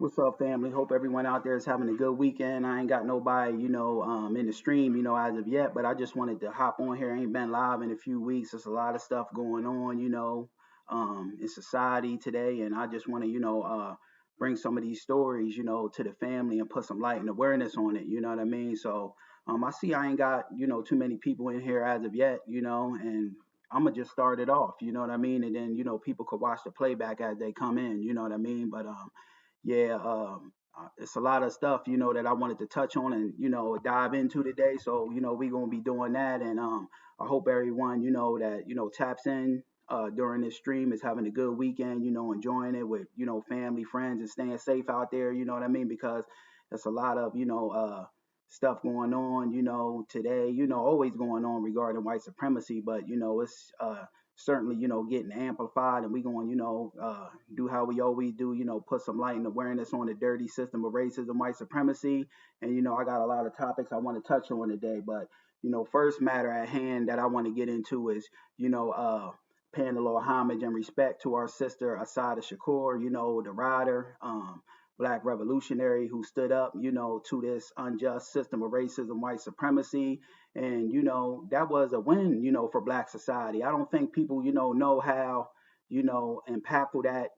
What's up, family? Hope everyone out there is having a good weekend. I ain't got nobody, in the stream, as of yet, but I just wanted to hop on here. I ain't been live in a few weeks. There's a lot of stuff going on, in society today, and I just want to, bring some of these stories, to the family and put some light and awareness on it. You know what I mean? So, I see I ain't got, too many people in here as of yet, and I'm gonna just start it off. You know what I mean? And then, people could watch the playback as they come in. You know what I mean? But yeah, it's a lot of stuff, that I wanted to touch on and, dive into today. So, we're going to be doing that. And I hope everyone, that, taps in during this stream is having a good weekend, enjoying it with, family, friends, and staying safe out there. You know what I mean? Because there's a lot of, stuff going on, today, always going on regarding white supremacy. But, it's certainly, getting amplified, and we going, do how we always do, put some light and awareness on the dirty system of racism, white supremacy. And, I got a lot of topics I want to touch on today, but, first matter at hand that I want to get into is, paying a little homage and respect to our sister, Assata Shakur, the writer, black revolutionary who stood up, to this unjust system of racism, white supremacy. And, that was a win, for black society. I don't think people, know how, impactful that,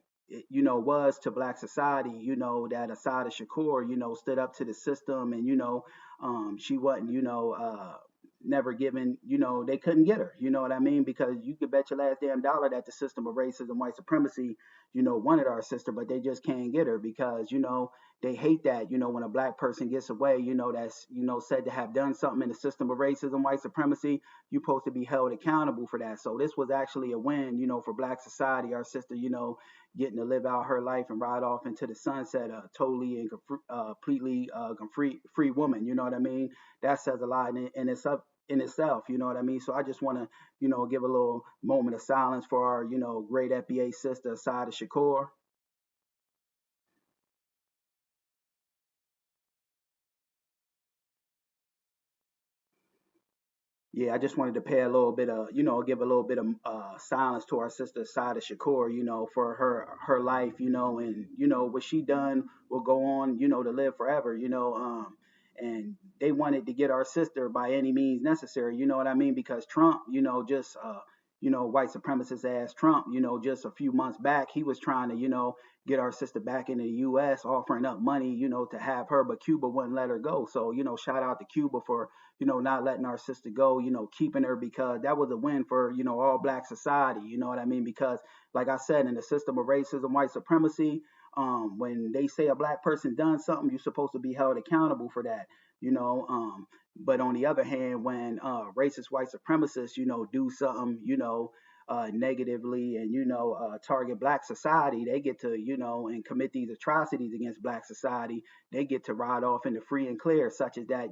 was to black society, that Assata Shakur, stood up to the system and, she wasn't, never given, they couldn't get her, you know what I mean? Because you could bet your last damn dollar that the system of racism, white supremacy, wanted our sister, but they just can't get her because, they hate that, when a black person gets away, that's, said to have done something in the system of racism, white supremacy, you're supposed to be held accountable for that. So this was actually a win, for black society, our sister, getting to live out her life and ride off into the sunset, totally and completely free woman, you know what I mean? That says a lot in itself, you know what I mean? So I just want to, give a little moment of silence for our, great FBA sister, Assata Shakur. Yeah, I just wanted to pay a little bit of, give a little bit of silence to our sister Sada Shakur, for her life, and what she done will go on, to live forever, and they wanted to get our sister by any means necessary, you know what I mean? Because Trump, just white supremacist ass Trump, just a few months back, he was trying to, get our sister back into the U.S., offering up money, to have her, but Cuba wouldn't let her go. So, shout out to Cuba for, not letting our sister go, keeping her because that was a win for, all black society. You know what I mean? Because, like I said, in the system of racism, white supremacy, when they say a black person done something, you're supposed to be held accountable for that, you know. But on the other hand, when racist white supremacists, do something, negatively and target black society, they get to and commit these atrocities against black society. They get to ride off into free and clear, such as that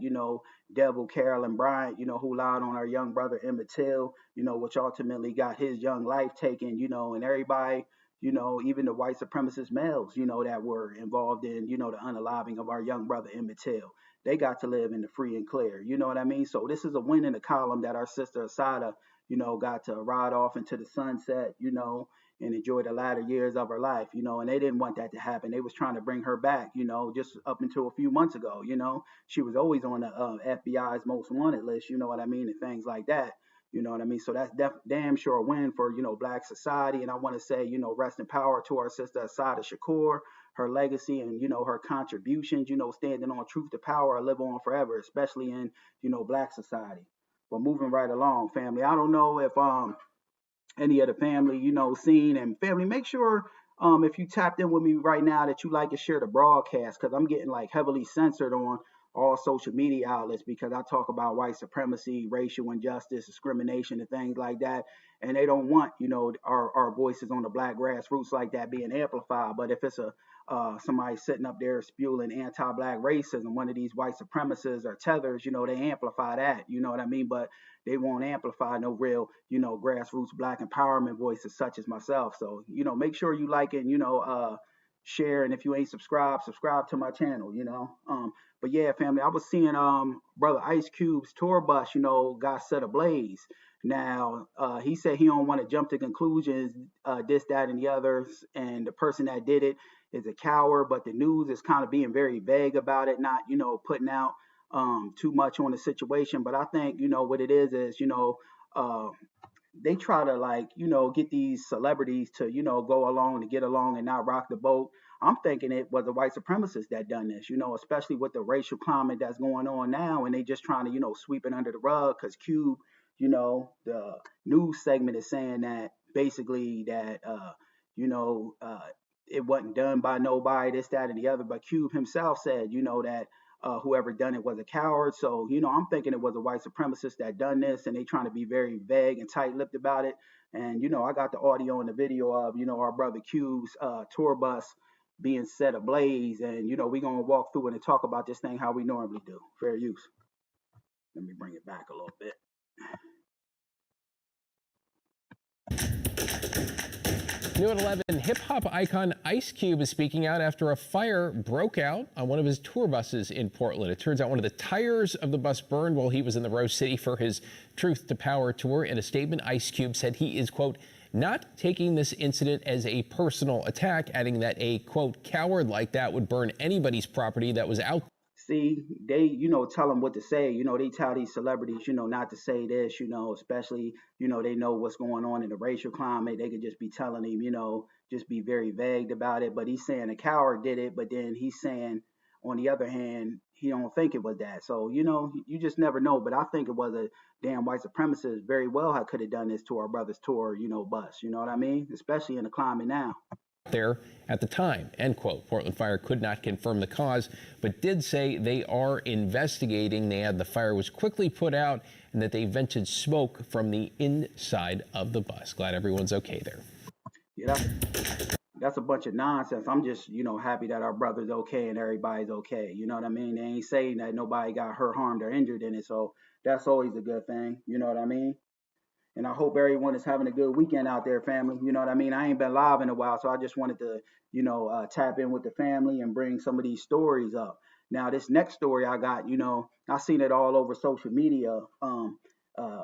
devil Carolyn Bryant, who lied on our young brother Emmett Till, which ultimately got his young life taken, and everybody, even the white supremacist males, that were involved in, the unaliving of our young brother Emmett Till. They got to live in the free and clear. You know what I mean? So this is a win in the column that our sister Asada, got to ride off into the sunset, and enjoy the latter years of her life, and they didn't want that to happen. They was trying to bring her back, just up until a few months ago, she was always on the FBI's most wanted list, you know what I mean, and things like that. You know what I mean? So that's damn sure a win for, black society. And I want to say, rest in power to our sister Assata Shakur, her legacy and, her contributions, standing on truth to power, live on forever, especially in, black society. But moving right along, family. I don't know if any of the family, seen, and family, make sure if you tapped in with me right now that you like to share the broadcast because I'm getting like heavily censored on all social media outlets because I talk about white supremacy, racial injustice, discrimination, and things like that. And they don't want, our voices on the black grassroots like that being amplified. But if it's a somebody sitting up there spewing anti-black racism, one of these white supremacists or tethers, they amplify that, you know what I mean? But they won't amplify no real, grassroots black empowerment voices such as myself. So, make sure you like it, share, and if you ain't subscribed, subscribe to my channel, But yeah, family, I was seeing brother Ice Cube's tour bus, got set ablaze. Now, he said he don't want to jump to conclusions, this, that, and the others, and the person that did it, is a coward, but the news is kind of being very vague about it, not, putting out too much on the situation. But I think, what it is, uh, they try to, like, get these celebrities to, go along to get along and not rock the boat. I'm thinking it was the white supremacists that done this, especially with the racial climate that's going on now, and they just trying to, sweep it under the rug. Because Cube, the news segment is saying that basically that you know it wasn't done by nobody, this, that, and the other. But Cube himself said, that whoever done it was a coward. So, I'm thinking it was a white supremacist that done this, and they trying to be very vague and tight-lipped about it. And, I got the audio and the video of, our brother Cube's tour bus being set ablaze. And, we're going to walk through it and talk about this thing how we normally do. Fair use. Let me bring it back a little bit. New at 11, hip-hop icon Ice Cube is speaking out after a fire broke out on one of his tour buses in Portland. It turns out one of the tires of the bus burned while he was in the Rose City for his Truth to Power tour. In a statement, Ice Cube said he is, quote, not taking this incident as a personal attack, adding that a, quote, coward like that would burn anybody's property that was out. See, they, tell them what to say. They tell these celebrities, not to say this, especially, they know what's going on in the racial climate. They could just be telling him, just be very vague about it. But he's saying a coward did it. But then he's saying, on the other hand, he don't think it was that. So, you just never know. But I think it was a damn white supremacist very well could have done this to our brother's tour, bus. You know what I mean? Especially in the climate now. There at the time, end quote. Portland Fire could not confirm the cause, but did say they are investigating. They add the fire was quickly put out and that they vented smoke from the inside of the bus. Glad everyone's okay there. Yeah, that's a bunch of nonsense. I'm just, happy that our brother's okay and everybody's okay. You know what I mean? They ain't saying that nobody got hurt, harmed, or injured in it. So that's always a good thing. You know what I mean? And I hope everyone is having a good weekend out there, family. You know what I mean? I ain't been live in a while, so I just wanted to, tap in with the family and bring some of these stories up. Now, this next story I got, I seen it all over social media.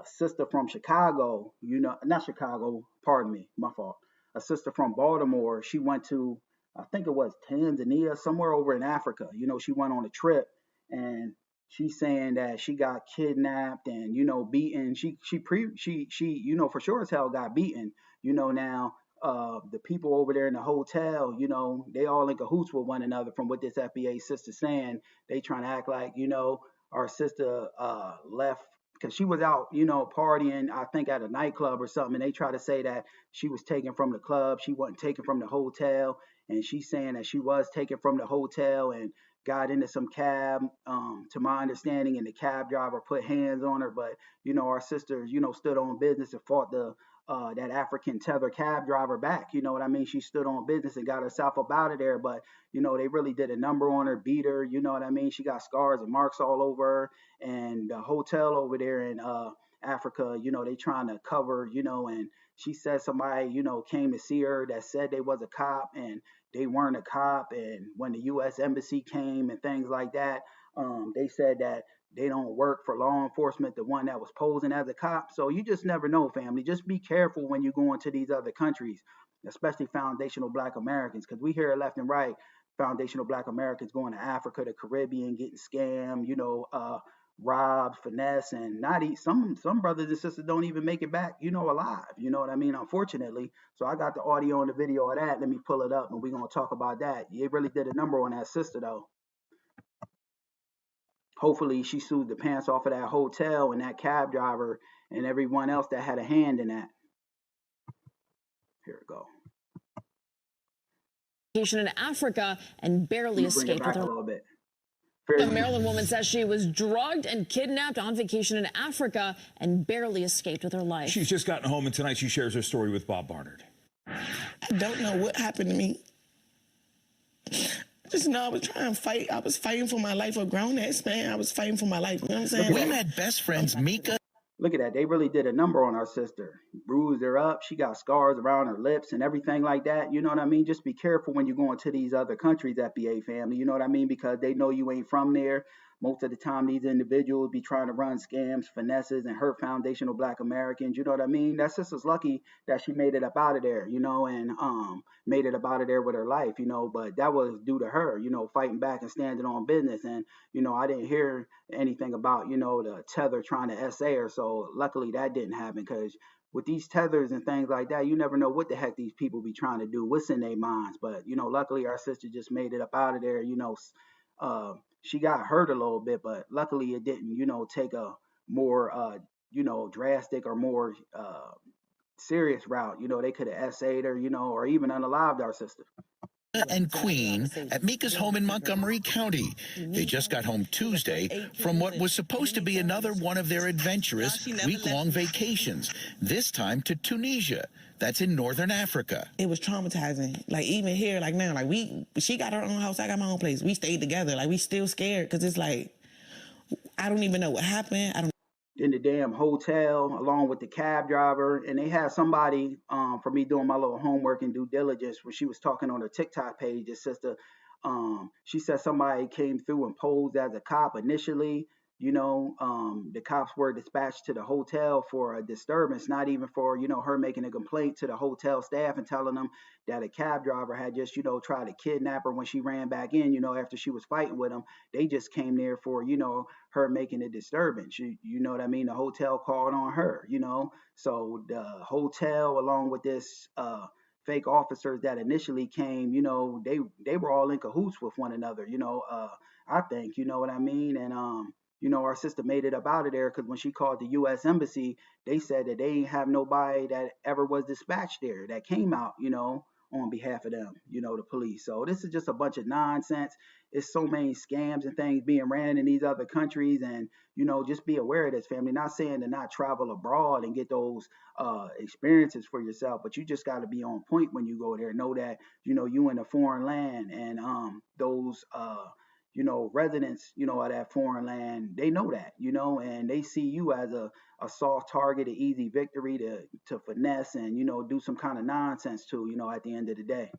Sister from Chicago, not Chicago, pardon me, my fault. A sister from Baltimore, she went to, I think it was Tanzania, somewhere over in Africa. She went on a trip, and she's saying that she got kidnapped and beaten. She for sure as hell got beaten. Now the people over there in the hotel, they all in cahoots with one another. From what this FBA sister saying, they trying to act like our sister left because she was out partying, I think at a nightclub or something. And they try to say that she was taken from the club, she wasn't taken from the hotel, and she's saying that she was taken from the hotel and got into some cab, to my understanding, and the cab driver put hands on her. But our sister, stood on business and fought that African tether cab driver back. You know what I mean? She stood on business and got herself up out of there. But they really did a number on her, beat her. You know what I mean? She got scars and marks all over her. And the hotel over there in Africa, they trying to cover, and she said somebody, came to see her that said they was a cop, and they weren't a cop. And when the U.S. Embassy came and things like that, they said that they don't work for law enforcement, the one that was posing as a cop. So you just never know, family. Just be careful when you go into these other countries, especially foundational Black Americans, because we hear left and right foundational Black Americans going to Africa, the Caribbean, getting scammed, robbed, finesse, and not eat. Some brothers and sisters don't even make it back, alive. You know what I mean? Unfortunately. So I got the audio and the video of that. Let me pull it up, and we're gonna talk about that. They really did a number on that sister, though. Hopefully, she sued the pants off of that hotel and that cab driver and everyone else that had a hand in that. Here we go. In Africa and barely escaped with her. A little bit. A Maryland woman says she was drugged and kidnapped on vacation in Africa and barely escaped with her life. She's just gotten home, and tonight she shares her story with Bob Barnard. I don't know what happened to me. I just know I was trying to fight. I was fighting for my life. A grown-ass man. I was fighting for my life. You know what I'm saying? We met best friends Mika. Look at that. They really did a number on our sister. Bruised her up. She got scars around her lips and everything like that. You know what I mean? Just be careful when you're going to these other countries, FBA family. You know what I mean? Because they know you ain't from there. most of the time these individuals be trying to run scams, finesses, and hurt foundational Black Americans. You know what I mean? That sister's lucky that she made it up out of there, and made it up out of there with her life, but that was due to her, fighting back and standing on business. And, I didn't hear anything about, the tether trying to SA her. So luckily that didn't happen, because with these tethers and things like that, you never know what the heck these people be trying to do, what's in their minds. But, luckily our sister just made it up out of there. She got hurt a little bit, but luckily it didn't, take a more, drastic or more serious route. They could have SA'd her, or even unalived our sister. And Queen at Mika's home in Montgomery County. They just got home Tuesday from what was supposed to be another one of their adventurous week-long vacations, this time to Tunisia. That's in northern Africa. It was traumatizing. Like, even here, like now, like she got her own house, I got my own place. We stayed together. Like, we still scared, because it's like, I don't even know what happened. In the damn hotel, along with the cab driver, and they had somebody, for me doing my little homework and due diligence, when she was talking on her TikTok page, this sister, she said somebody came through and posed as a cop initially. The cops were dispatched to the hotel for a disturbance, not even for, her making a complaint to the hotel staff and telling them that a cab driver had just, tried to kidnap her when she ran back in, after she was fighting with him. They just came there for, her making a disturbance. You know what I mean? The hotel called on her, So the hotel, along with this fake officers that initially came, they were all in cahoots with one another, I think, you know what I mean? And our sister made it up out of there, because when she called the U.S. Embassy, they said that they ain't have nobody that ever was dispatched there that came out, on behalf of them, the police. So this is just a bunch of nonsense. It's so many scams and things being ran in these other countries. And, just be aware of this, family. Not saying to not travel abroad and get those experiences for yourself, but you just got to be on point when you go there. Know that, you in a foreign land, and those residents, of that foreign land, they know that, and they see you as a soft target, an easy victory to finesse and, do some kind of nonsense to, at the end of the day.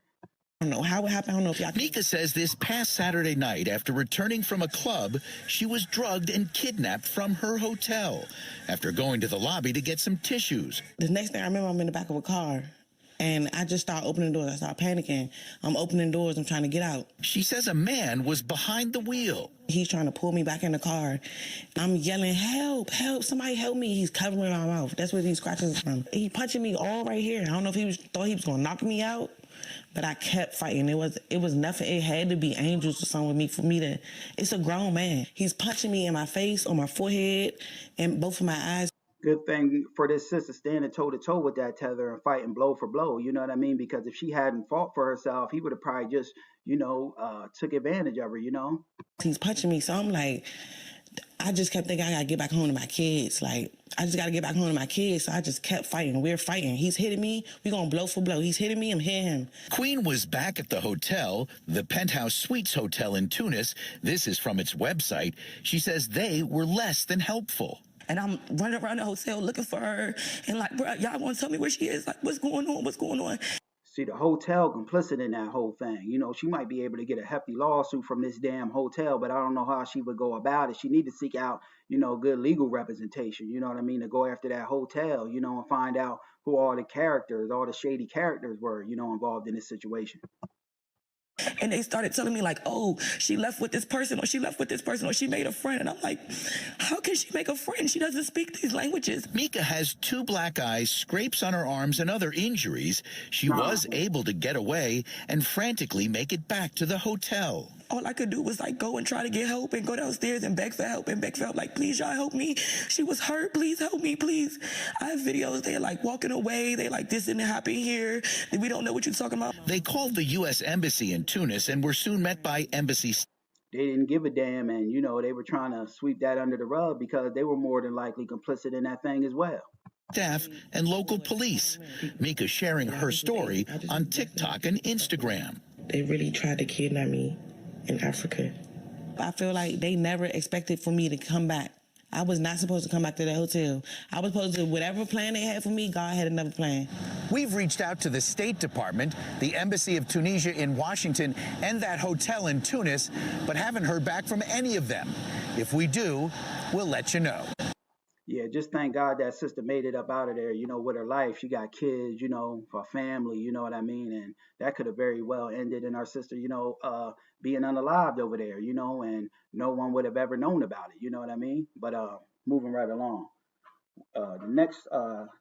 I don't know how it happened. I don't know if y'all... Mika says this past Saturday night, after returning from a club, she was drugged and kidnapped from her hotel after going to the lobby to get some tissues. The next thing I remember, I'm in the back of a car. And I just started opening doors. I started panicking. I'm opening doors. I'm trying to get out. She says a man was behind the wheel. He's trying to pull me back in the car. I'm yelling, help, help, somebody help me. He's covering my mouth. That's where these scratches are from. He punching me all right here. I don't know if he thought he was going to knock me out, but I kept fighting. It was nothing. It had to be angels or something with me for me to... It's a grown man. He's punching me in my face, on my forehead, and both of my eyes. Good thing for this sister standing toe-to-toe with that tether and fighting blow for blow, you know what I mean? Because if she hadn't fought for herself, he would have probably just, took advantage of her, He's punching me, so I'm like, I just kept thinking I got to get back home to my kids. Like, I just got to get back home to my kids, so I just kept fighting. We're fighting. He's hitting me. We're going blow for blow. He's hitting me. I'm hitting him. Queen was back at the hotel, the Penthouse Suites Hotel in Tunis. This is from its website. She says they were less than helpful. And I'm running around the hotel looking for her. And like, bro, y'all want to tell me where she is? Like, what's going on? What's going on? See, the hotel complicit in that whole thing. She might be able to get a hefty lawsuit from this damn hotel, but I don't know how she would go about it. She need to seek out, good legal representation, you know what I mean, to go after that hotel, and find out who all the shady characters were, involved in this situation. And they started telling me like, oh, she left with this person, or she left with this person, or she made a friend. And I'm like, how can she make a friend? She doesn't speak these languages. Mika has 2 black eyes, scrapes on her arms, and other injuries. She was able to get away and frantically make it back to the hotel. All I could do was like go and try to get help and go downstairs and beg for help like, please, y'all help me. She was hurt. Please help me, please. I have videos. They're like walking away. They like, this didn't happen here. We don't know what you're talking about. They called the U.S. Embassy in Tunis and were soon met by embassy. They didn't give a damn, and they were trying to sweep that under the rug because they were more than likely complicit in that thing as well. Staff and local police. Mika sharing her story on TikTok and Instagram. They really tried to kidnap me in Africa. I feel like they never expected for me to come back. I was not supposed to come back to the hotel. I was supposed to, whatever plan they had for me, God had another plan. We've reached out to the State Department, the Embassy of Tunisia in Washington, and that hotel in Tunis, but haven't heard back from any of them. If we do, we'll let you know. Yeah, just thank God that sister made it up out of there, with her life. She got kids, for family, you know what I mean? And that could have very well ended in our sister, being unalived over there, and no one would have ever known about it, you know what I mean? But moving right along. The next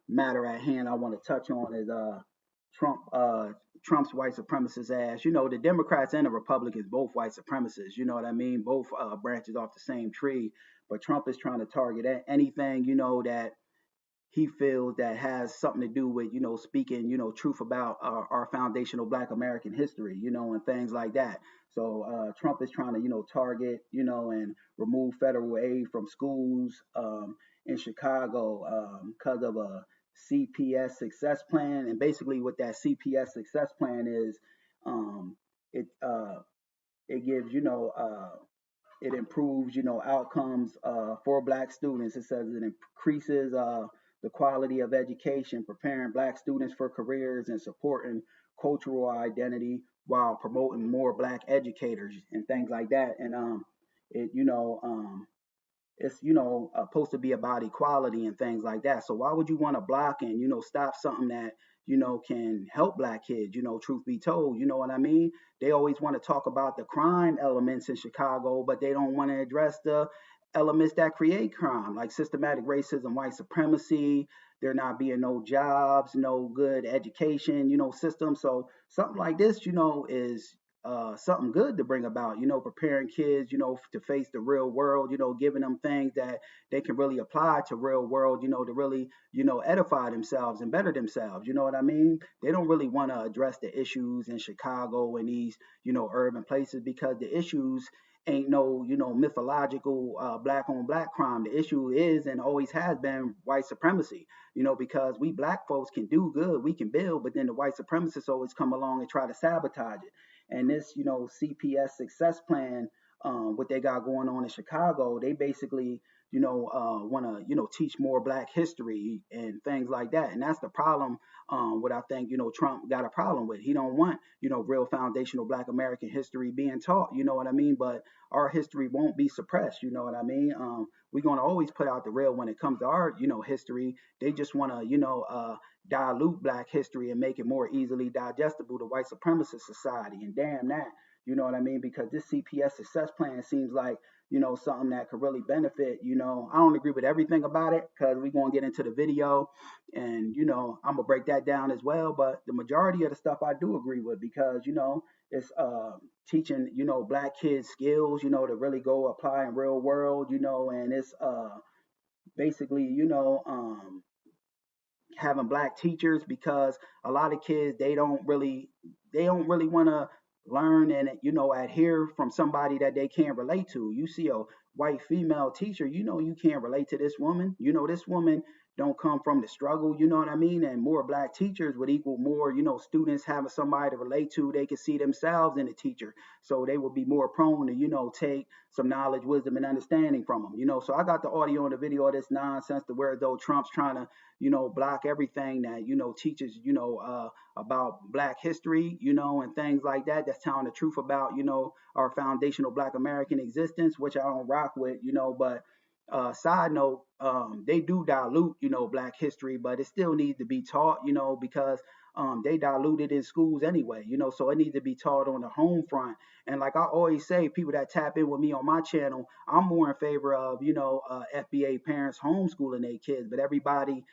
matter at hand I want to touch on is Trump. Trump's white supremacist ass. The Democrats and the Republicans both white supremacists. You know what I mean? Both branches off the same tree. But Trump is trying to target anything that he feels that has something to do with speaking truth about our foundational Black American history, and things like that. So Trump is trying to target and remove federal aid from schools in Chicago because of a CPS success plan. And basically what that CPS success plan is, it it gives it improves, outcomes for Black students. It says it increases the quality of education, preparing Black students for careers and supporting cultural identity while promoting more Black educators and things like that. And it, it's supposed to be about equality and things like that. So why would you want to block and stop something that can help Black kids? Truth be told, you know what I mean? They always want to talk about the crime elements in Chicago, but they don't want to address the elements that create crime, like systematic racism, white supremacy. There not being no jobs, no good education, system. So something like this, is something good to bring about, preparing kids, to face the real world, giving them things that they can really apply to real world, to really, edify themselves and better themselves. You know what I mean? They don't really want to address the issues in Chicago and these, urban places because the issues ain't no, mythological Black on Black crime. The issue is and always has been white supremacy, because we Black folks can do good, we can build, but then the white supremacists always come along and try to sabotage it. And this, CPS success plan, what they got going on in Chicago, they basically, want to, teach more Black history and things like that. And that's the problem. What I think, Trump got a problem with. He don't want, real foundational Black American history being taught. You know what I mean? But our history won't be suppressed. You know what I mean? We're going to always put out the real when it comes to our, history. They just want to, dilute Black history and make it more easily digestible to white supremacist society. And damn that, you know what I mean? Because this CPS success plan seems like, something that could really benefit. I don't agree with everything about it because we're going to get into the video and, I'm going to break that down as well. But the majority of the stuff I do agree with because, it's teaching, Black kids skills, to really go apply in real world, and it's basically, having Black teachers because a lot of kids they don't really want to learn and adhere from somebody that they can't relate to. You see a white female teacher, you can't relate to this woman. This woman don't come from the struggle, you know what I mean? And more Black teachers would equal more, students having somebody to relate to. They can see themselves in the teacher. So they will be more prone to, take some knowledge, wisdom, and understanding from them, So I got the audio and the video of this nonsense to where though Trump's trying to, block everything that, teaches, about Black history, and things like that. That's telling the truth about, our foundational Black American existence, which I don't rock with, but side note, they do dilute, Black history, but it still needs to be taught, because they dilute it in schools anyway, so it needs to be taught on the home front. And like I always say, people that tap in with me on my channel, I'm more in favor of, FBA parents homeschooling their kids, but everybody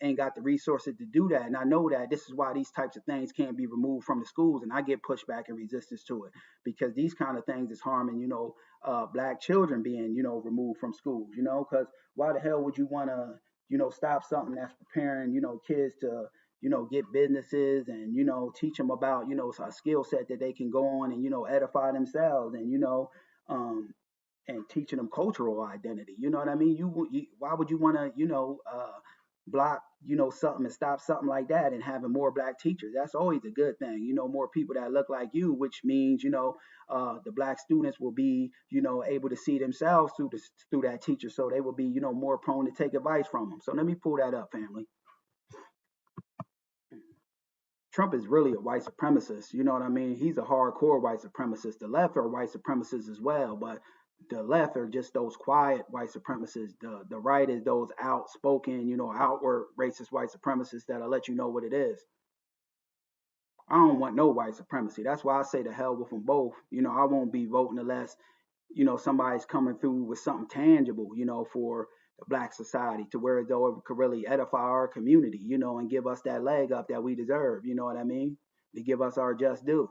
ain't got the resources to do that. And I know that this is why these types of things can't be removed from the schools. And I get pushback and resistance to it because these kind of things is harming, Black children being, removed from schools, because why the hell would you want to, stop something that's preparing, kids to, get businesses and, teach them about, a skill set that they can go on and, edify themselves and, and teaching them cultural identity. You know what I mean? Why would you want to, block, something and stop something like that and having more Black teachers? That's always a good thing. More people that look like you, which means, the Black students will be, able to see themselves through that teacher. So they will be, more prone to take advice from them. So let me pull that up, family. Trump is really a white supremacist. You know what I mean? He's a hardcore white supremacist. The left are white supremacists as well, but The left are just those quiet white supremacists. The right is those outspoken, outward racist white supremacists that'll let you know what it is. I don't want no white supremacy. That's why I say the hell with them both. I won't be voting unless, somebody's coming through with something tangible, for the black society to where though it could really edify our community, and give us that leg up that we deserve. You know what I mean? To give us our just due.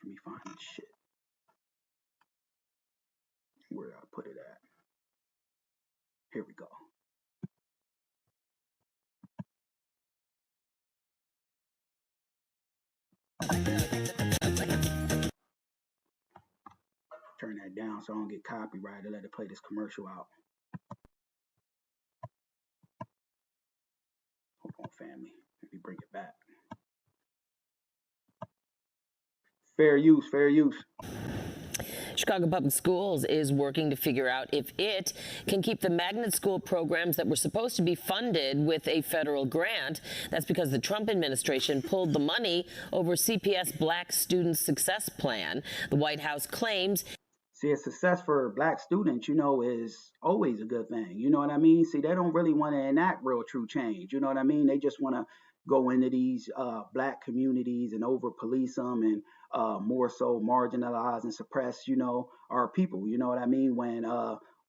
Let me find this shit. Where did I put it at? Here we go. Turn that down so I don't get copyrighted. Let it play this commercial out. Hold on, family. Let me bring it back. Fair use, fair use. Chicago Public Schools is working to figure out if it can keep the magnet school programs that were supposed to be funded with a federal grant. That's because the Trump administration pulled the money over CPS Black Student Success Plan. The White House claims. See, a success for black students, is always a good thing. You know what I mean? See, they don't really want to enact real true change. You know what I mean? They just want to go into these black communities and over police them and more so marginalize and suppress, our people. You know what I mean? When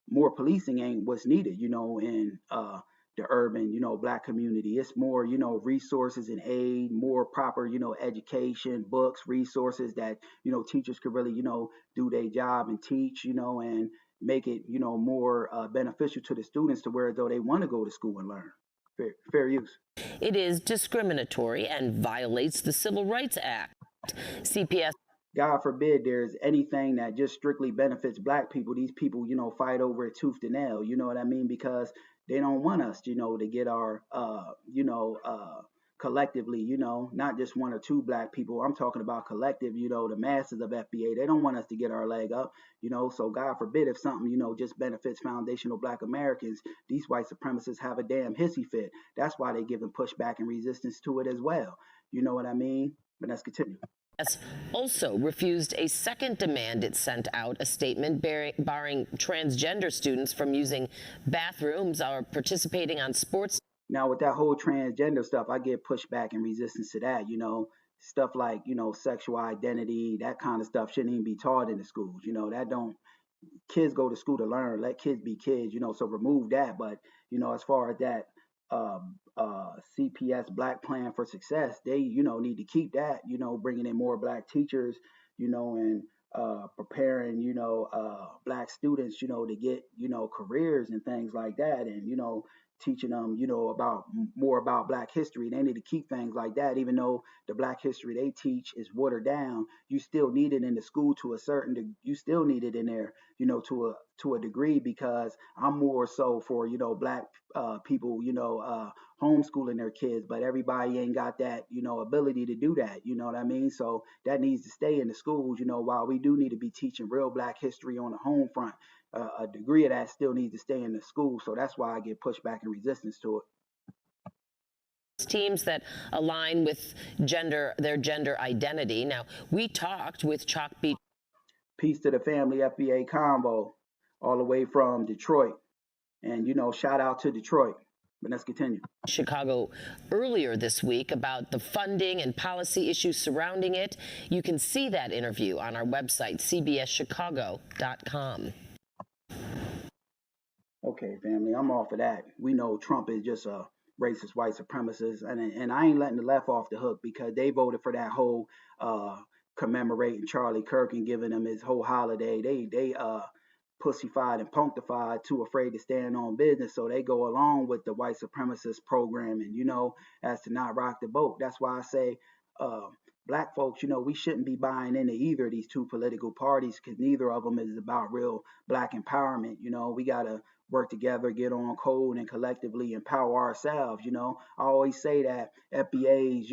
more policing ain't what's needed, in the urban, black community. It's more, resources and aid, more proper, education, books, resources that, teachers could really, do their job and teach, and make it, more beneficial to the students to where though they want to go to school and learn. Fair use. It is discriminatory and violates the Civil Rights Act. CPS. God forbid there's anything that just strictly benefits black people. These people, fight over it tooth and nail. You know what I mean? Because they don't want us, to get our, collectively, not just one or two black people. I'm talking about collective, the masses of FBA. They don't want us to get our leg up, so God forbid if something, just benefits foundational black Americans, these white supremacists have a damn hissy fit. That's why they giving pushback and resistance to it as well. You know what I mean? But let's continue. Also refused a second demand. It sent out a statement barring transgender students from using bathrooms or participating on sports. Now, with that whole transgender stuff, I get pushback and resistance to that. Stuff like, sexual identity, that kind of stuff shouldn't even be taught in the schools. That don't, kids go to school to learn, let kids be kids, so remove that. But, as far as that CPS Black Plan for Success, they, need to keep that, bringing in more black teachers, and preparing, black students, to get, careers and things like that. And, teaching them, about more about black history. They need to keep things like that, even though the black history they teach is watered down. You still need it in the school to a certain, you still need it in there, to a degree, because I'm more so for, black people, homeschooling their kids, but everybody ain't got that, ability to do that. You know what I mean? So that needs to stay in the schools, while we do need to be teaching real black history on the home front. A degree of that still needs to stay in the school. So that's why I get pushback and resistance to it. Teams that align with their gender identity. Now, we talked with Chalk Beach. Peace to the family, FBA Combo, all the way from Detroit. And, shout out to Detroit. But let's continue. Chicago earlier this week about the funding and policy issues surrounding it. You can see that interview on our website, cbschicago.com. Okay, family, I'm off of that. We know Trump is just a racist white supremacist, and I ain't letting the left off the hook because they voted for that whole commemorating Charlie Kirk and giving him his whole holiday. They pussified and punctified, too afraid to stand on business, so they go along with the white supremacist program, and as to not rock the boat. That's why I say black folks, we shouldn't be buying into either of these two political parties, because neither of them is about real black empowerment. We got to work together, get on code, and collectively empower ourselves. I always say that FBAs,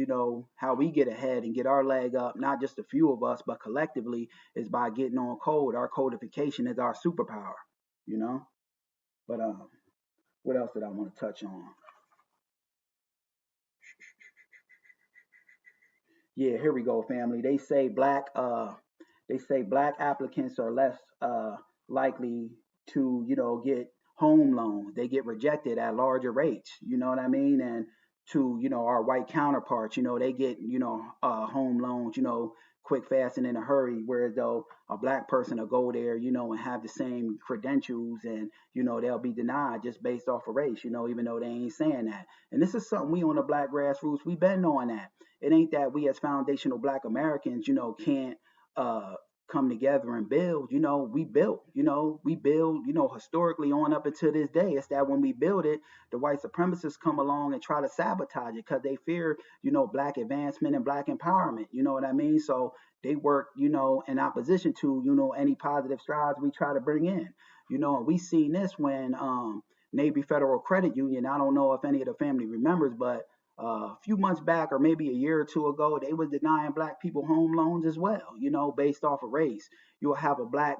how we get ahead and get our leg up, not just a few of us, but collectively, is by getting on code. Our codification is our superpower, But what else did I want to touch on? Yeah, here we go, family. They say black they say black applicants are less likely to, get home loans. They get rejected at larger rates. You know what I mean? And to, our white counterparts, they get, home loans, quick, fast, and in a hurry. Whereas though a black person will go there, and have the same credentials, and they'll be denied just based off of race, even though they ain't saying that. And this is something we on the black grassroots, we been knowing that. It ain't that we as foundational black Americans, can't come together and build. We built, we build, historically on up until this day. It's that when we build it, the white supremacists come along and try to sabotage it because they fear, black advancement and black empowerment. You know what I mean? So they work, in opposition to, any positive strides we try to bring in. And we seen this when Navy Federal Credit Union, I don't know if any of the family remembers, but a few months back or maybe a year or two ago, they was denying black people home loans as well, based off of race. You'll have a black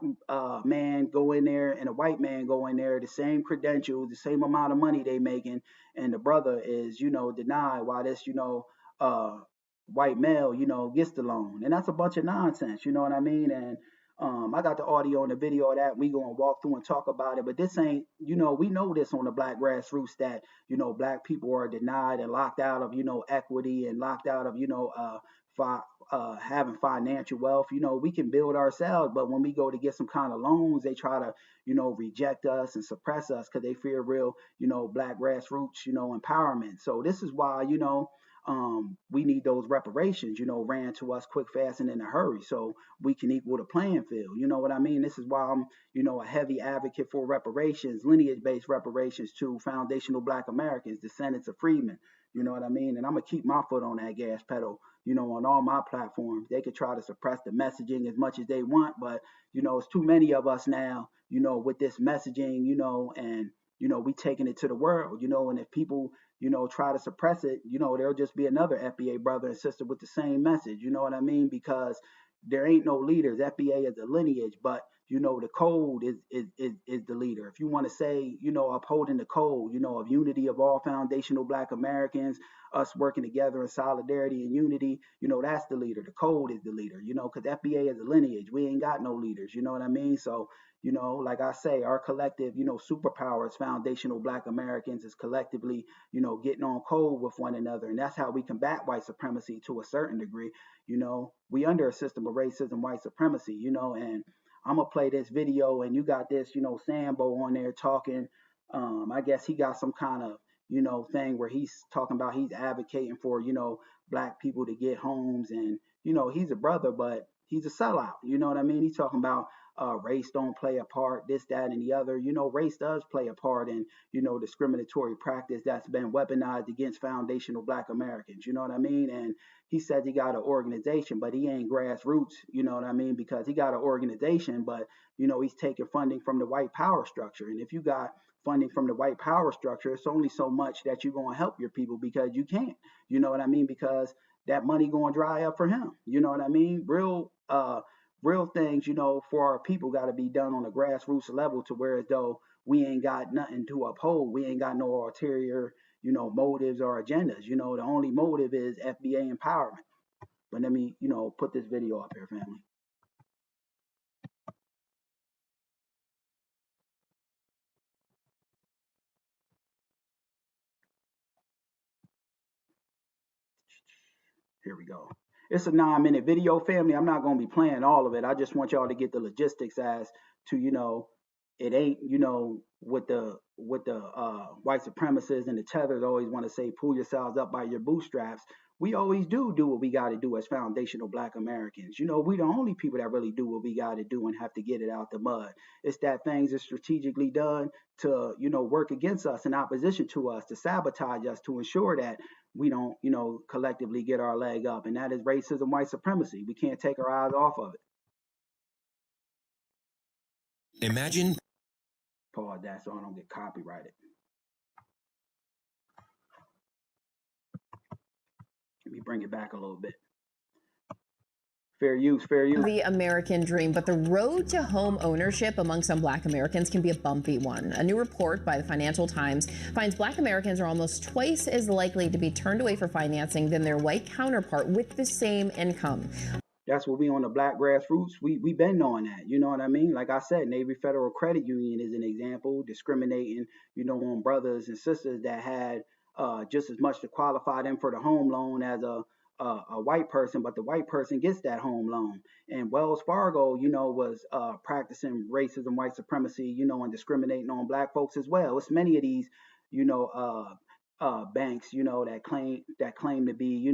man go in there and a white man go in there, the same credentials, the same amount of money they making, and the brother is, denied while this, white male, gets the loan. And that's a bunch of nonsense, you know what I mean? And I got the audio and the video of that. We gonna walk through and talk about it. But this ain't, we know this on the black grassroots that, black people are denied and locked out of, equity and locked out of, having financial wealth. We can build ourselves, but when we go to get some kind of loans, they try to, reject us and suppress us because they fear real, black grassroots, empowerment. So this is why, we need those reparations, ran to us quick, fast, and in a hurry so we can equal the playing field. You know what I mean? This is why I'm, a heavy advocate for reparations, lineage-based reparations to foundational black Americans, descendants of freedmen. You know what I mean? And I'm going to keep my foot on that gas pedal, on all my platforms. They could try to suppress the messaging as much as they want, but, it's too many of us now, with this messaging, and, we taking it to the world, and if people, try to suppress it, there'll just be another FBA brother and sister with the same message. You know what I mean? Because there ain't no leaders. FBA is a lineage, but the code is the leader. If you want to say, upholding the code, of unity of all foundational black Americans, us working together in solidarity and unity, that's the leader. The code is the leader, because FBA is a lineage. We ain't got no leaders. You know what I mean? So, like I say, our collective, superpower as foundational black Americans is collectively, getting on code with one another. And that's how we combat white supremacy to a certain degree. We under a system of racism, white supremacy, and I'm going to play this video and you got this, Sambo on there talking. I guess he got some kind of, thing where he's talking about he's advocating for, black people to get homes and, he's a brother, but he's a sellout. You know what I mean? He's talking about race don't play a part, this, that, and the other. Race does play a part in, discriminatory practice that's been weaponized against foundational black Americans. You know what I mean? And he says he got an organization, but he ain't grassroots, you know what I mean? Because he got an organization, but, he's taking funding from the white power structure. And if you got funding from the white power structure, it's only so much that you're going to help your people because you can't, you know what I mean? Because that money going to dry up for him. You know what I mean? Real things, for our people got to be done on a grassroots level to where as though we ain't got nothing to uphold. We ain't got no ulterior, motives or agendas. The only motive is FBA empowerment. But let me, put this video up here, family. Here we go. It's a 9-minute video, family. I'm not going to be playing all of it. I just want y'all to get the logistics as to, it ain't, what the white supremacists and the tethers always want to say, pull yourselves up by your bootstraps. We always do what we got to do as foundational black Americans. We the only people that really do what we got to do and have to get it out the mud. It's that things are strategically done to, work against us in opposition to us, to sabotage us, to ensure that we don't, collectively get our leg up. And that is racism, white supremacy. We can't take our eyes off of it. Imagine. Pause that so I don't get copyrighted. Let me bring it back a little bit. Fair use, fair use. The American dream, but the road to home ownership among some black Americans can be a bumpy one. A new report by the Financial Times finds black Americans are almost twice as likely to be turned away for financing than their white counterpart with the same income. That's what we on the black grassroots. We been knowing that. You know what I mean? Like I said, Navy Federal Credit Union is an example, discriminating, on brothers and sisters that had just as much to qualify them for the home loan as a white person, but the white person gets that home loan. And Wells Fargo, was practicing racism, white supremacy, and discriminating on black folks as well. It's many of these, you know, banks, that claim to be,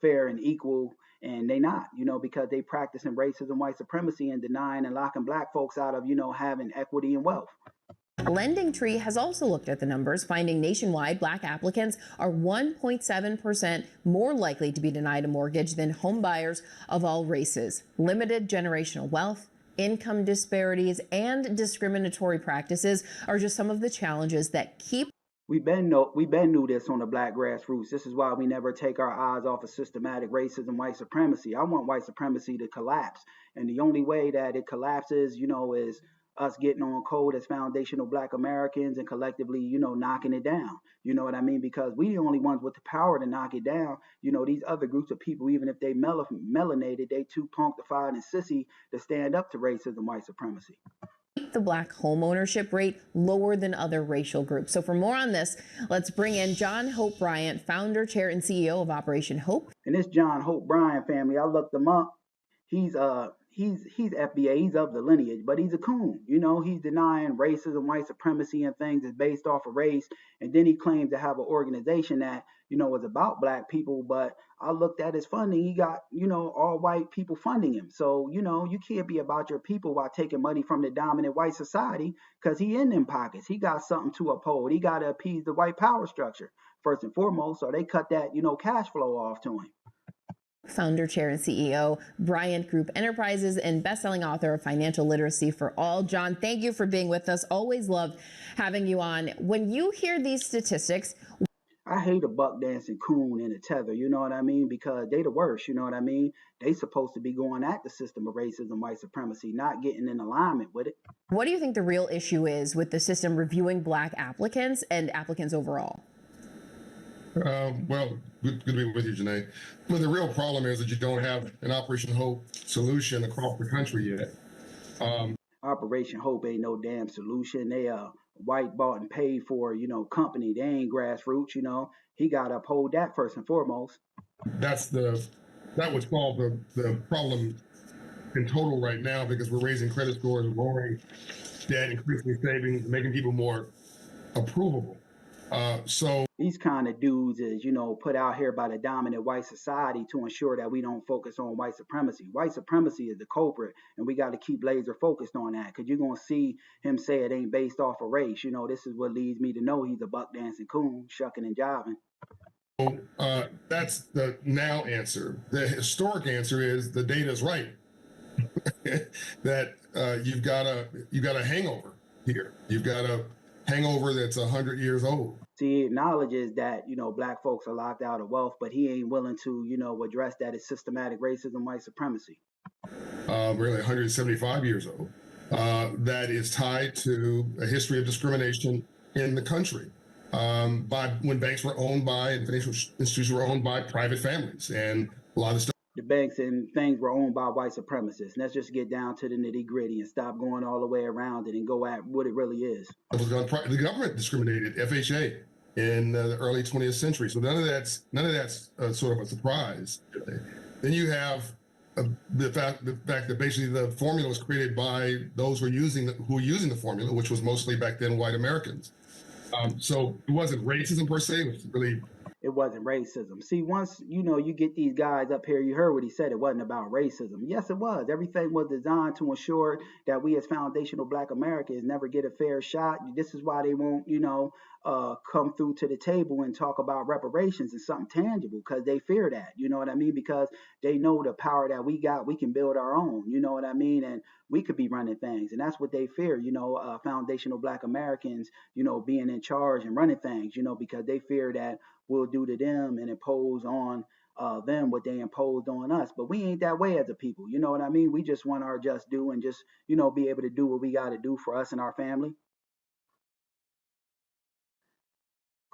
fair and equal, and they not, because they practicing racism, white supremacy, and denying and locking black folks out of, having equity and wealth. Lending Tree has also looked at the numbers, finding nationwide black applicants are 1.7% more likely to be denied a mortgage than home buyers of all races. Limited generational wealth, income disparities, and discriminatory practices are just some of the challenges that keep. We been knew this on the black grassroots. This is why we never take our eyes off of systematic racism, white supremacy. I want white supremacy to collapse, and the only way that it collapses, is us getting on code as foundational black Americans and collectively, knocking it down. You know what I mean? Because we the only ones with the power to knock it down. These other groups of people, even if they melanated, they too punktified and sissy to stand up to racism, white supremacy. The black home ownership rate lower than other racial groups. So for more on this, let's bring in John Hope Bryant, founder, chair, and CEO of Operation Hope. And this John Hope Bryant family, I looked him up. He's FBA, he's of the lineage, but he's a coon. He's denying racism, white supremacy, and things is based off of race. And then he claims to have an organization that, is about black people. But I looked at his funding. He got, all white people funding him. So, you can't be about your people while taking money from the dominant white society, because he in them pockets. He got something to uphold. He got to appease the white power structure first and foremost. So they cut that, cash flow off to him. Founder, chair, and CEO, Bryant Group Enterprises, and best-selling author of Financial Literacy for All. John, thank you for being with us. Always loved having you on. When you hear these statistics, I hate a buck dancing coon in a tether, you know what I mean? Because they the worst, you know what I mean? They supposed to be going at the system of racism, white supremacy, not getting in alignment with it. What do you think the real issue is with the system reviewing black applicants and applicants overall? Well, good to be with you, Janae. The real problem is that you don't have an Operation Hope solution across the country yet. Operation Hope ain't no damn solution. They white bought and paid for, company. They ain't grassroots, He got to uphold that first and foremost. That would solve the problem in total right now, because we're raising credit scores, lowering debt, increasing savings, making people more approvable. So these kind of dudes is, put out here by the dominant white society to ensure that we don't focus on white supremacy. White supremacy is the culprit, and we got to keep laser focused on that, because you're going to see him say it ain't based off of race. This is what leads me to know he's a buck dancing coon, shucking and jiving. That's the now answer. The historic answer is the data's right. That you've got a hangover here. You've got a hangover that's 100 years old. He acknowledges that, black folks are locked out of wealth, but he ain't willing to, address that as systematic racism, white supremacy. Really 175 years old. That is tied to a history of discrimination in the country. By when banks were owned by and financial institutions were owned by private families, and a lot of stuff. The banks and things were owned by white supremacists. Let's just get down to the nitty gritty and stop going all the way around it and go at what it really is. The government discriminated, FHA, in the early 20th century. So none of that's sort of a surprise. Then you have the fact that basically the formula was created by those who were using the formula, which was mostly back then white Americans. So it wasn't racism per se. It wasn't racism. See, once, you get these guys up here, you heard what he said, it wasn't about racism. Yes, it was. Everything was designed to ensure that we as foundational black Americans never get a fair shot. This is why they won't, come through to the table and talk about reparations and something tangible, because they fear that, you know what I mean? Because they know the power that we got, we can build our own, you know what I mean? And we could be running things. And that's what they fear, foundational black Americans, being in charge and running things, because they fear that we'll do to them and impose on them what they imposed on us. But we ain't that way as a people, you know what I mean? We just want our just due and just, be able to do what we got to do for us and our family.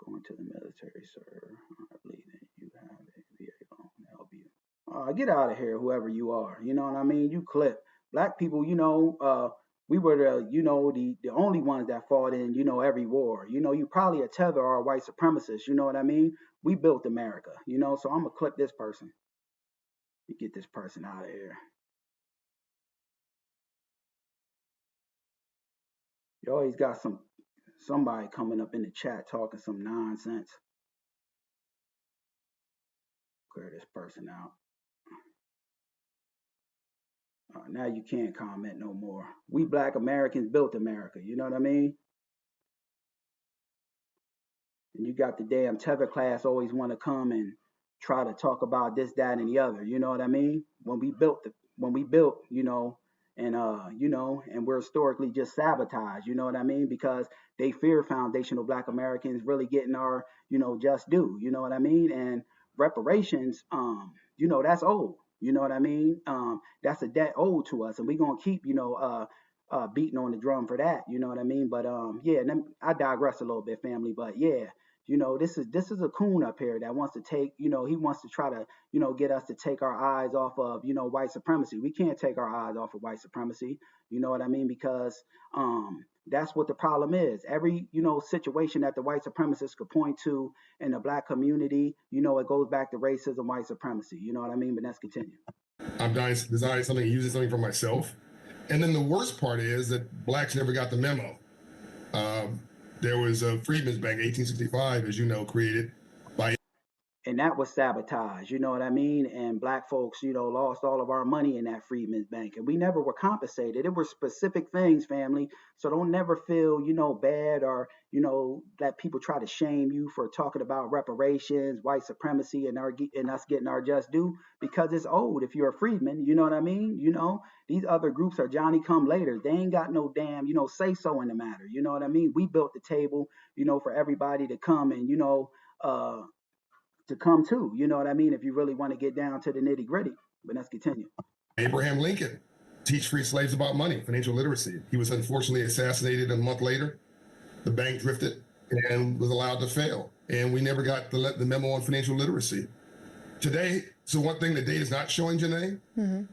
Going to the military, sir. I believe that you have a VA loan to help you. get out of here, whoever you are. You know what I mean? You clip. Black people, we were the only ones that fought in, every war. You probably a tether or a white supremacist. You know what I mean? We built America, so I'm gonna clip this person. You get this person out of here. You always got somebody coming up in the chat talking some nonsense. Clear this person out. Now you can't comment no more. We Black Americans built America. You know what I mean? And you got the damn tether class always want to come and try to talk about this, that, and the other. You know what I mean? When we built, and we're historically just sabotaged. You know what I mean? Because they fear foundational Black Americans really getting our, just due. You know what I mean? And reparations, that's old. You know what I mean? That's a debt owed to us, and we're gonna keep, beating on the drum for that. You know what I mean? But yeah, I digress a little bit, family. But yeah, this is a coon up here that wants to take, he wants to try to, get us to take our eyes off of, white supremacy. We can't take our eyes off of white supremacy. You know what I mean? Because that's what the problem is. Every, situation that the white supremacists could point to in the Black community, it goes back to racism, white supremacy. You know what I mean? But let's continue. I'm designing something, using something for myself. And then the worst part is that Blacks never got the memo. There was a Freedmen's Bank, 1865, as you know, created by. And that was sabotage, you know what I mean? And Black folks, lost all of our money in that Freedmen's Bank. And we never were compensated. It were specific things, family. So don't never feel, bad or, that people try to shame you for talking about reparations, white supremacy, and us getting our just due, because it's old if you're a freedman, you know what I mean? These other groups are Johnny come later. They ain't got no damn, say so in the matter. You know what I mean? We built the table, for everybody to come and, to come to, you know what I mean? If you really want to get down to the nitty gritty. But let's continue. Abraham Lincoln, teach free slaves about money, financial literacy. He was unfortunately assassinated a month later. The bank drifted and was allowed to fail. And we never got the memo on financial literacy. Today, so one thing the data is not showing, Janae,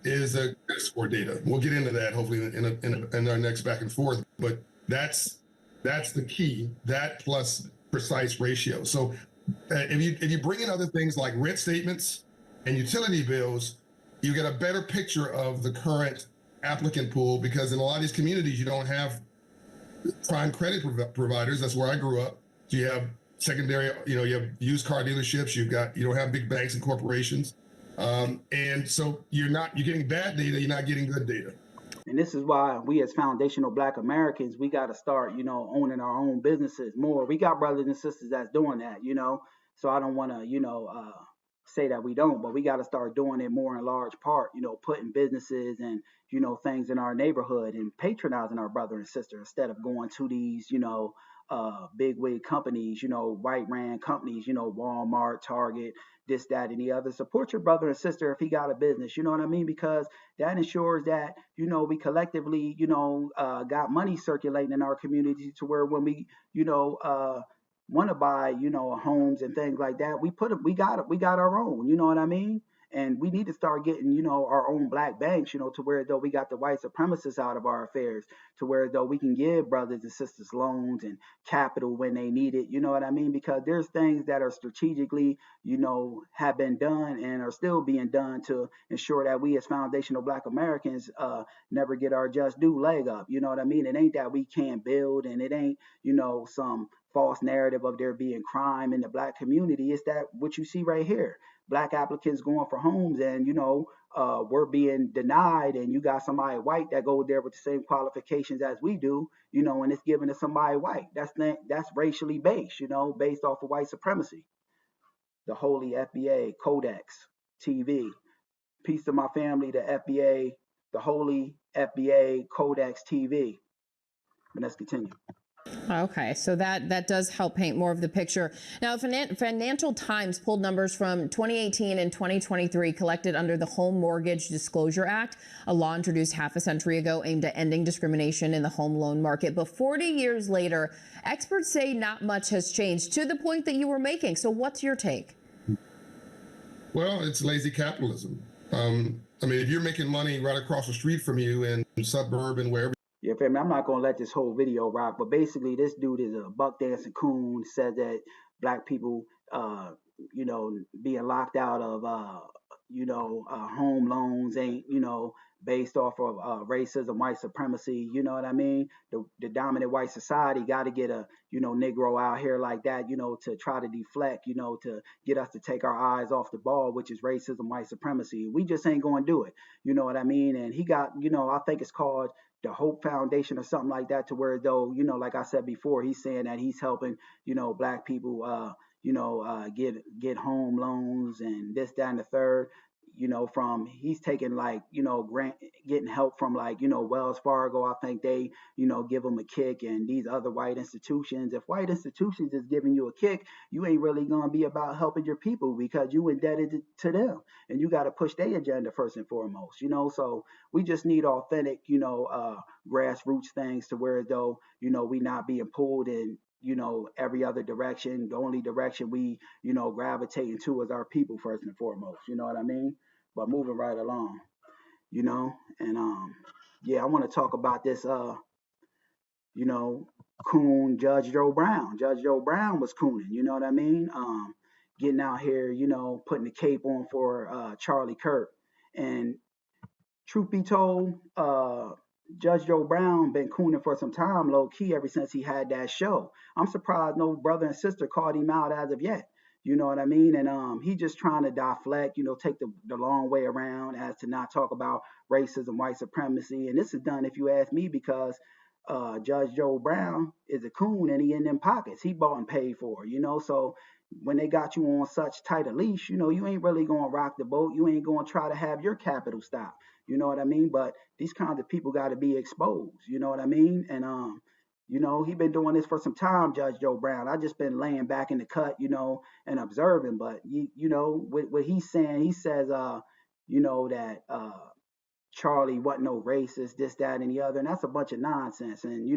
is the credit score data. We'll get into that hopefully in our next back and forth. But that's the key, that plus precise ratio. So if you bring in other things like rent statements and utility bills, you get a better picture of the current applicant pool, because in a lot of these communities, you don't have prime credit providers. That's where I grew up. So you have secondary, you have used car dealerships. You don't have big banks and corporations. And so you're getting bad data. You're not getting good data. And this is why we as foundational Black Americans, we got to start, owning our own businesses more. We got brothers and sisters that's doing that, So I don't want to, say that we don't, but we got to start doing it more in large part, putting businesses and, things in our neighborhood and patronizing our brother and sister instead of going to these, big wig companies, white ran companies, Walmart, Target, this, that, and the other. Support your brother and sister if he got a business, you know what I mean? Because that ensures that, we collectively, got money circulating in our community to where when we, want to buy, homes and things like that, we got our own, you know what I mean? And we need to start getting, our own Black banks, to where though we got the white supremacists out of our affairs, to where though we can give brothers and sisters loans and capital when they need it, you know what I mean? Because there's things that are strategically, have been done and are still being done to ensure that we as foundational Black Americans never get our just due leg up, you know what I mean? It ain't that we can't build, and it ain't, some false narrative of there being crime in the Black community. It's that what you see right here. Black applicants going for homes and, we're being denied, and you got somebody white that goes there with the same qualifications as we do, and it's given to somebody white. That's racially based, based off of white supremacy. The holy FBA Codex TV. Peace to my family, the FBA, the holy FBA Codex TV. But let's continue. Okay, so that does help paint more of the picture. Now, Financial Times pulled numbers from 2018 and 2023 collected under the Home Mortgage Disclosure Act, a law introduced half a century ago aimed at ending discrimination in the home loan market. But 40 years later, experts say not much has changed, to the point that you were making. So what's your take? Well, it's lazy capitalism. I mean, if you're making money right across the street from you in suburban, wherever. Yeah, family, I'm not gonna let this whole video rock, but basically this dude is a buck dancing coon, said that black people being locked out of home loans ain't, based off of racism, white supremacy, you know what I mean? The dominant white society gotta get a, Negro out here like that, to try to deflect, to get us to take our eyes off the ball, which is racism, white supremacy. We just ain't gonna do it. You know what I mean? And he got, I think it's called the Hope Foundation or something like that, to where, though, like I said before, he's saying that he's helping, black people, get home loans and this, that, and the third. From he's taking like, grant, getting help from like, Wells Fargo. I think they, give him a kick, and these other white institutions. If white institutions is giving you a kick, you ain't really gonna be about helping your people because you indebted to them, and you got to push their agenda first and foremost. So we just need authentic, grassroots things, to where, though, we not being pulled in, every other direction. The only direction we, gravitating to is our people first and foremost. You know what I mean? But moving right along, and yeah, I want to talk about this, Coon, Judge Joe Brown. Judge Joe Brown was cooning, you know what I mean? Getting out here, putting the cape on for Charlie Kirk. And truth be told, Judge Joe Brown been cooning for some time, low key, ever since he had that show. I'm surprised no brother and sister called him out as of yet. You know what I mean? And he just trying to deflect, take the long way around, as to not talk about racism, white supremacy. And this is done, if you ask me, because Judge Joe Brown is a coon, and he in them pockets. He bought and paid for, So when they got you on such tight a leash, you ain't really going to rock the boat. You ain't going to try to have your capital stop. You know what I mean? But these kinds of people got to be exposed. You know what I mean? And he been doing this for some time, Judge Joe Brown. I just been laying back in the cut, and observing. But what he's saying, he says, that Charlie wasn't no racist, this, that, and the other, and that's a bunch of nonsense. And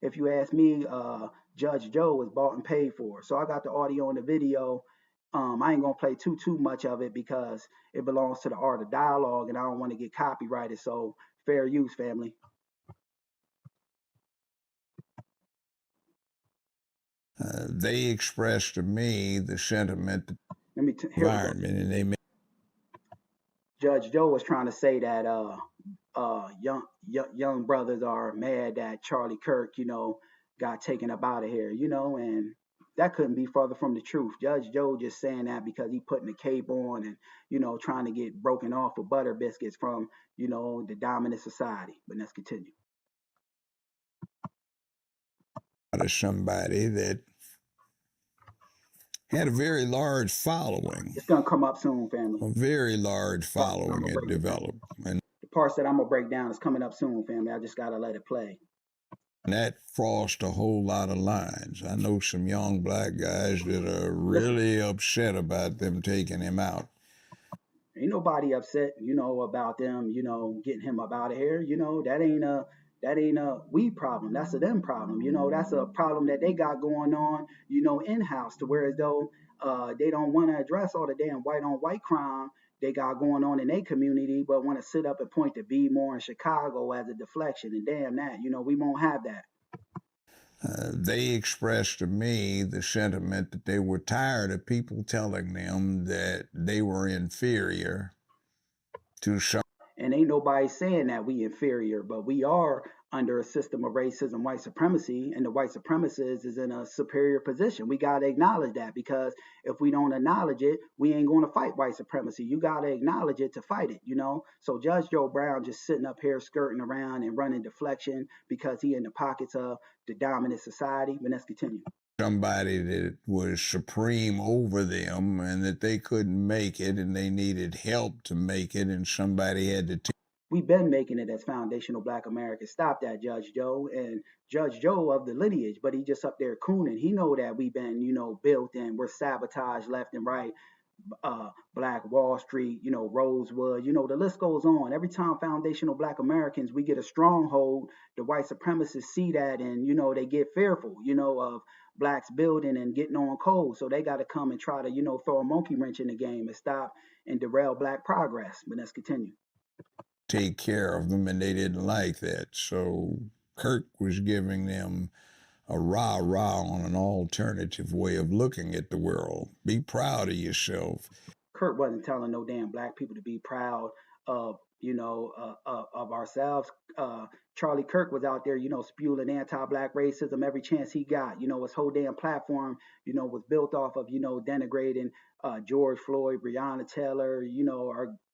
if you ask me, Judge Joe was bought and paid for. So I got the audio and the video. I ain't gonna play too much of it because it belongs to the art of dialogue, and I don't want to get copyrighted. So fair use, family. They expressed to me the sentiment that environment, and they made. Judge Joe was trying to say that young brothers are mad that Charlie Kirk, got taken up out of here, and that couldn't be further from the truth. Judge Joe just saying that because he putting the cape on and, trying to get broken off with butter biscuits from, the dominant society. But let's continue. Somebody that had a very large following. It's going to come up soon, family. A very large following had developed. And the parts that I'm going to break down is coming up soon, family. I just got to let it play. And that crossed a whole lot of lines. I know some young black guys that are really upset about them taking him out. Ain't nobody upset, about them, getting him up out of here. That ain't a we problem. That's a them problem. That's a problem that they got going on, in-house, to where as though they don't want to address all the damn white on white crime they got going on in their community, but want to sit up and point to B-more in Chicago as a deflection. And damn that, we won't have that. They expressed to me the sentiment that they were tired of people telling them that they were inferior to some. And ain't nobody saying that we inferior, but we are under a system of racism, white supremacy, and the white supremacist is in a superior position. We got to acknowledge that, because if we don't acknowledge it, we ain't going to fight white supremacy. You got to acknowledge it to fight it, So Judge Joe Brown just sitting up here skirting around and running deflection because he in the pockets of the dominant society. But let's continue. Somebody that was supreme over them and that they couldn't make it and they needed help to make it, and somebody had to we've been making it as foundational Black Americans. Stop that, Judge Joe. And Judge Joe of the lineage, but he just up there cooning. He know that we've been, built and we're sabotaged left and right. Black Wall Street, Rosewood, the list goes on. Every time foundational Black Americans, we get a stronghold, the white supremacists see that and, they get fearful, of Blacks building and getting on code. So they got to come and try to, throw a monkey wrench in the game and stop and derail Black progress. But let's continue. Take care of them, and they didn't like that. So Kirk was giving them a rah-rah on an alternative way of looking at the world. Be proud of yourself. Kirk wasn't telling no damn Black people to be proud of, of ourselves. Charlie Kirk was out there, spewing anti-Black racism every chance he got. His whole damn platform, was built off of, denigrating George Floyd, Breonna Taylor,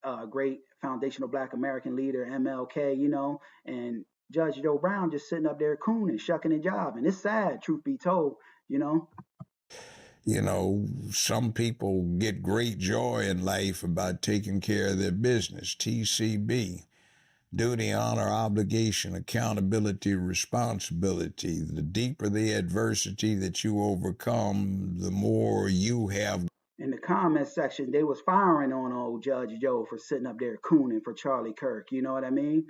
our great foundational Black American leader, MLK, and Judge Joe Brown just sitting up there Coon and shucking and jiving. It's sad, truth be told, Some people get great joy in life about taking care of their business. TCB, duty, honor, obligation, accountability, responsibility. The deeper the adversity that you overcome, the more you have. In the comment section, they was firing on old Judge Joe for sitting up there cooning for Charlie Kirk. You know what I mean?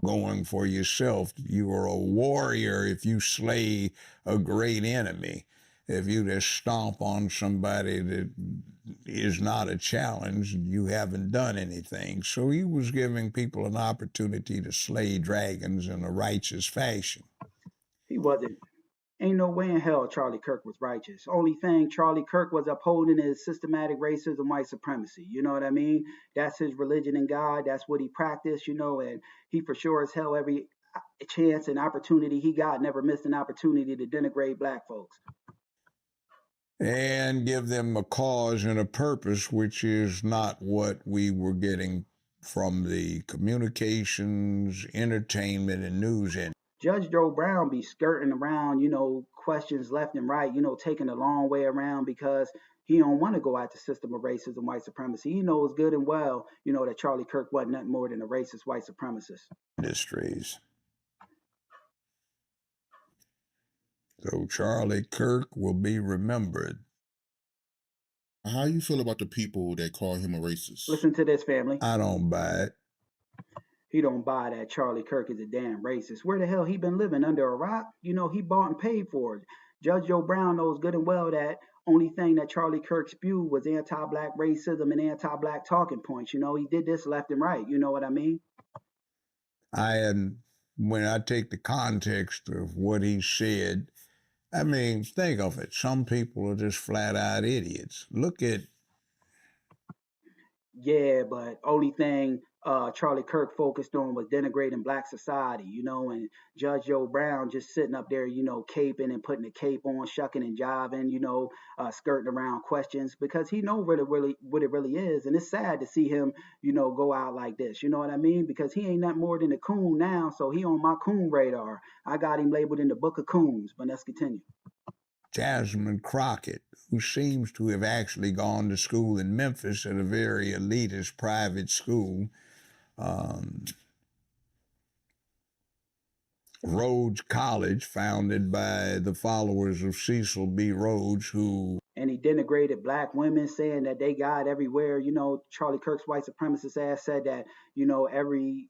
Going for yourself. You are a warrior if you slay a great enemy. If you just stomp on somebody that is not a challenge, you haven't done anything. So he was giving people an opportunity to slay dragons in a righteous fashion. He wasn't. Ain't no way in hell Charlie Kirk was righteous. Only thing Charlie Kirk was upholding is systematic racism, white supremacy. You know what I mean? That's his religion and God. That's what he practiced, and he for sure as hell every chance and opportunity he got never missed an opportunity to denigrate Black folks. And give them a cause and a purpose, which is not what we were getting from the communications, entertainment, and news industry. Judge Joe Brown be skirting around, questions left and right, taking a long way around because he don't want to go at the system of racism, white supremacy. He knows good and well, that Charlie Kirk wasn't nothing more than a racist white supremacist. Industries. So Charlie Kirk will be remembered. How you feel about the people that call him a racist? Listen to this, family. I don't buy it. He don't buy that Charlie Kirk is a damn racist. Where the hell he been living, under a rock? He bought and paid for it. Judge Joe Brown knows good and well that only thing that Charlie Kirk spewed was anti-Black racism and anti-Black talking points. He did this left and right. You know what I mean? When I take the context of what he said, think of it. Some people are just flat-out idiots. Look at... Yeah, but only thing Charlie Kirk focused on was denigrating Black society, and Judge Joe Brown just sitting up there, caping and putting the cape on, shucking and jiving, skirting around questions because he knows what it really is. And it's sad to see him, go out like this. You know what I mean? Because he ain't nothing more than a coon now, so he on my coon radar. I got him labeled in the book of coons, but let's continue. Jasmine Crockett, who seems to have actually gone to school in Memphis at a very elitist private school. Rhodes College, founded by the followers of Cecil B. Rhodes, and he denigrated Black women, saying that they got everywhere. Charlie Kirk's white supremacist ass said that, every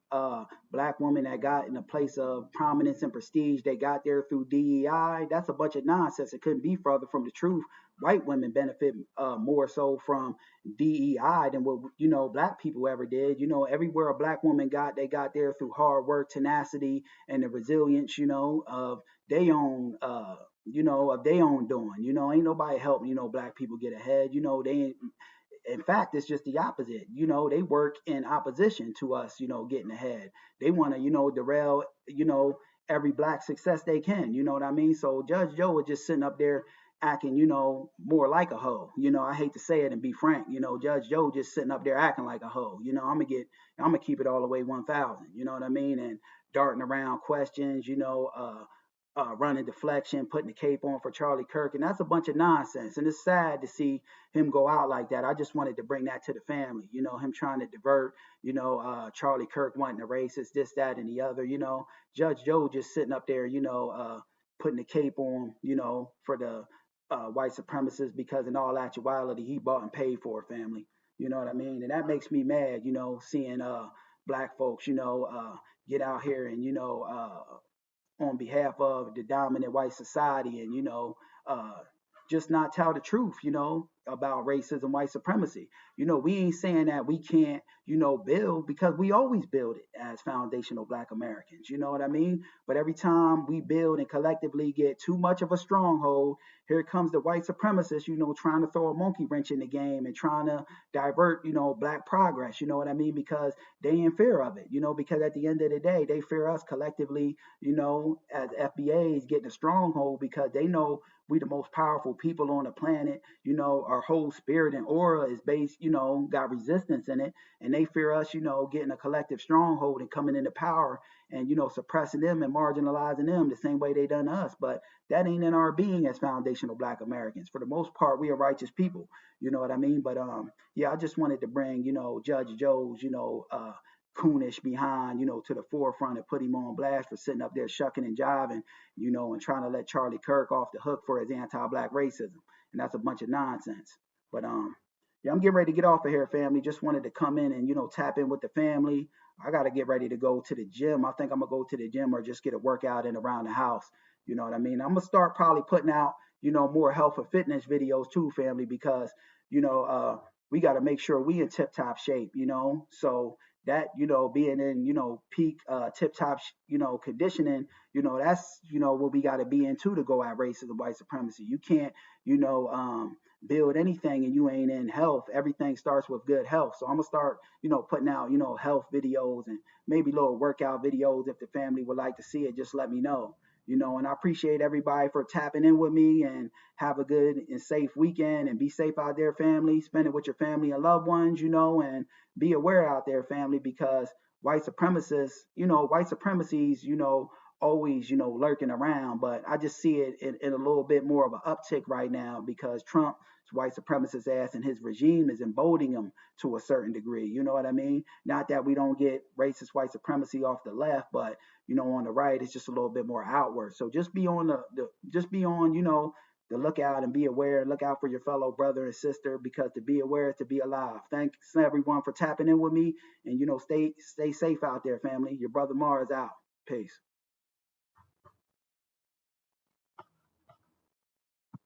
Black woman that got in a place of prominence and prestige, they got there through DEI. That's a bunch of nonsense. It couldn't be further from the truth. White women benefit more so from DEI than what, Black people ever did. Everywhere a Black woman got, they got there through hard work, tenacity, and the resilience, of their own of their own doing. Ain't nobody helping, Black people get ahead. They ain't, in fact, it's just the opposite. They work in opposition to us, getting ahead. They want to, derail, every Black success they can. You know what I mean? So Judge Joe was just sitting up there acting, more like a hoe. I hate to say it and be frank. Judge Joe just sitting up there acting like a hoe. I'm gonna keep it all the way 1,000. You know what I mean? And darting around questions, running deflection, putting the cape on for Charlie Kirk, and that's a bunch of nonsense. And it's sad to see him go out like that. I just wanted to bring that to the family. Him trying to divert, Charlie Kirk wanting a racist, this, that, and the other. Judge Joe just sitting up there, putting the cape on, for the white supremacists, because in all actuality, he bought and paid for a family. You know what I mean? And that makes me mad, seeing black folks, get out here and, on behalf of the dominant white society and, uh, just not tell the truth, about racism, white supremacy. We ain't saying that we can't, build, because we always build it as foundational black Americans. You know what I mean? But every time we build and collectively get too much of a stronghold, here comes the white supremacists, trying to throw a monkey wrench in the game and trying to divert, black progress. You know what I mean? Because they in fear of it, because at the end of the day, they fear us collectively, as FBAs getting a stronghold, because they know we the most powerful people on the planet. Our whole spirit and aura is based, got resistance in it, and they fear us, getting a collective stronghold and coming into power and, suppressing them and marginalizing them the same way they done us. But that ain't in our being as foundational black Americans. For the most part, we are righteous people. You know what I mean? But yeah, I just wanted to bring, Judge Joe's, coonish behind, to the forefront and put him on blast for sitting up there shucking and jiving, and trying to let Charlie Kirk off the hook for his anti-black racism. And that's a bunch of nonsense. But yeah, I'm getting ready to get off of here, family. Just wanted to come in and, tap in with the family. I got to get ready to go to the gym. I think I'm going to go to the gym or just get a workout in around the house. You know what I mean? I'm going to start probably putting out, more health and fitness videos too, family, because, we got to make sure we in tip top shape, so that, being in, peak tip top, conditioning, that's, what we got to be into to go at racism, white supremacy. You can't, build anything and you ain't in health. Everything starts with good health. So I'm gonna start, putting out, health videos and maybe little workout videos. If the family would like to see it, just let me know. And I appreciate everybody for tapping in with me, and have a good and safe weekend, and be safe out there, family. Spend it with your family and loved ones, and be aware out there, family, because white supremacists, white supremacies, always, lurking around. But I just see it in a little bit more of an uptick right now, because Trump's white supremacist ass and his regime is emboldening them to a certain degree. You know what I mean? Not that we don't get racist white supremacy off the left, but on the right, it's just a little bit more outward. So just be on just be on, the lookout, and be aware, and look out for your fellow brother and sister, because to be aware is to be alive. Thanks everyone for tapping in with me, and stay safe out there, family. Your brother Mars out. Peace.